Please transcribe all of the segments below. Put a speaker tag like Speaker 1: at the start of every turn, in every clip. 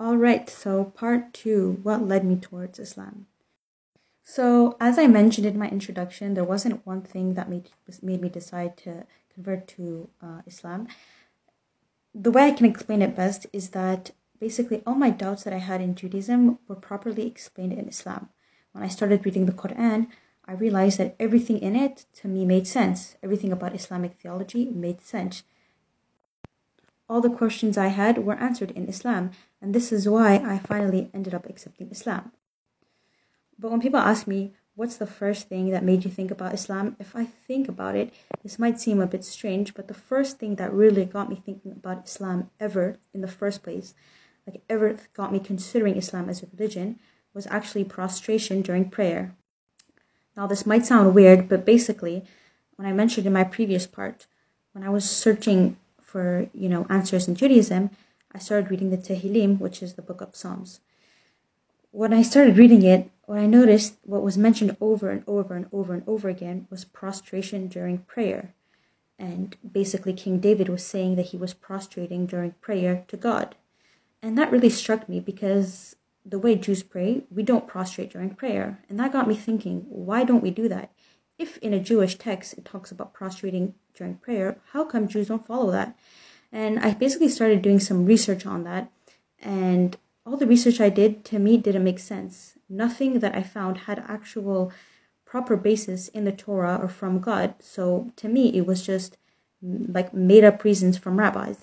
Speaker 1: Alright, so part 2, what led me towards Islam. So as I mentioned in my introduction, there wasn't one thing that made me decide to convert to Islam. The way I can explain it best is that basically all my doubts that I had in Judaism were properly explained in Islam. When I started reading the Quran, I realized that everything in it to me made sense. Everything about Islamic theology made sense. All the questions I had were answered in Islam, and this is why I finally ended up accepting Islam. But when people ask me, what's the first thing that made you think about Islam? If I think about it, this might seem a bit strange, but the first thing that really got me thinking about Islam ever in the first place, like ever got me considering Islam as a religion, was actually prostration during prayer. Now this might sound weird, but basically, when I mentioned in my previous part, when I was searching for, answers in Judaism, I started reading the Tehillim, which is the book of Psalms. When I started reading it, what I noticed, what was mentioned over and over and over and over again was prostration during prayer. And basically King David was saying that he was prostrating during prayer to God. And that really struck me because the way Jews pray, we don't prostrate during prayer. And that got me thinking, why don't we do that? If in a Jewish text it talks about prostrating during prayer, how come Jews don't follow that? And I basically started doing some research on that, and all the research I did, to me, didn't make sense. Nothing that I found had actual proper basis in the Torah or from God, so to me it was just like made up reasons from rabbis.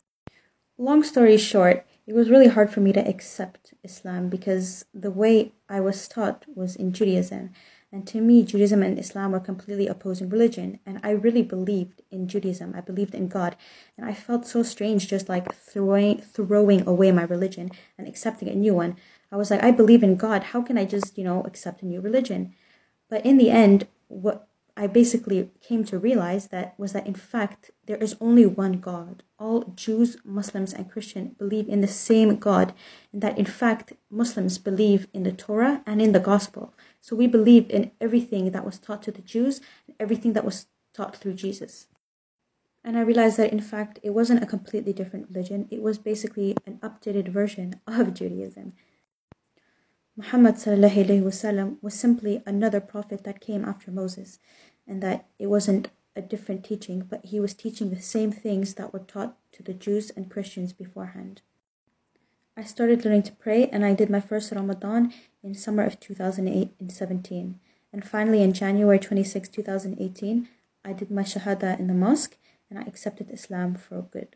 Speaker 1: Long story short, it was really hard for me to accept Islam because the way I was taught was in Judaism. And to me, Judaism and Islam were completely opposing religion. And I really believed in Judaism. I believed in God. And I felt so strange just like throwing away my religion and accepting a new one. I was like, I believe in God. How can I just, accept a new religion? But in the end, what I basically came to realize was that in fact, there is only one God. All Jews, Muslims, and Christians believe in the same God, and that in fact, Muslims believe in the Torah and in the Gospel. So we believe in everything that was taught to the Jews and everything that was taught through Jesus. And I realized that in fact, it wasn't a completely different religion. It was basically an updated version of Judaism. Muhammad ﷺ was simply another prophet that came after Moses, and that it wasn't a different teaching, but he was teaching the same things that were taught to the Jews and Christians beforehand. I started learning to pray, and I did my first Ramadan in summer of 2017. And finally, in January 26, 2018, I did my Shahada in the mosque, and I accepted Islam for good.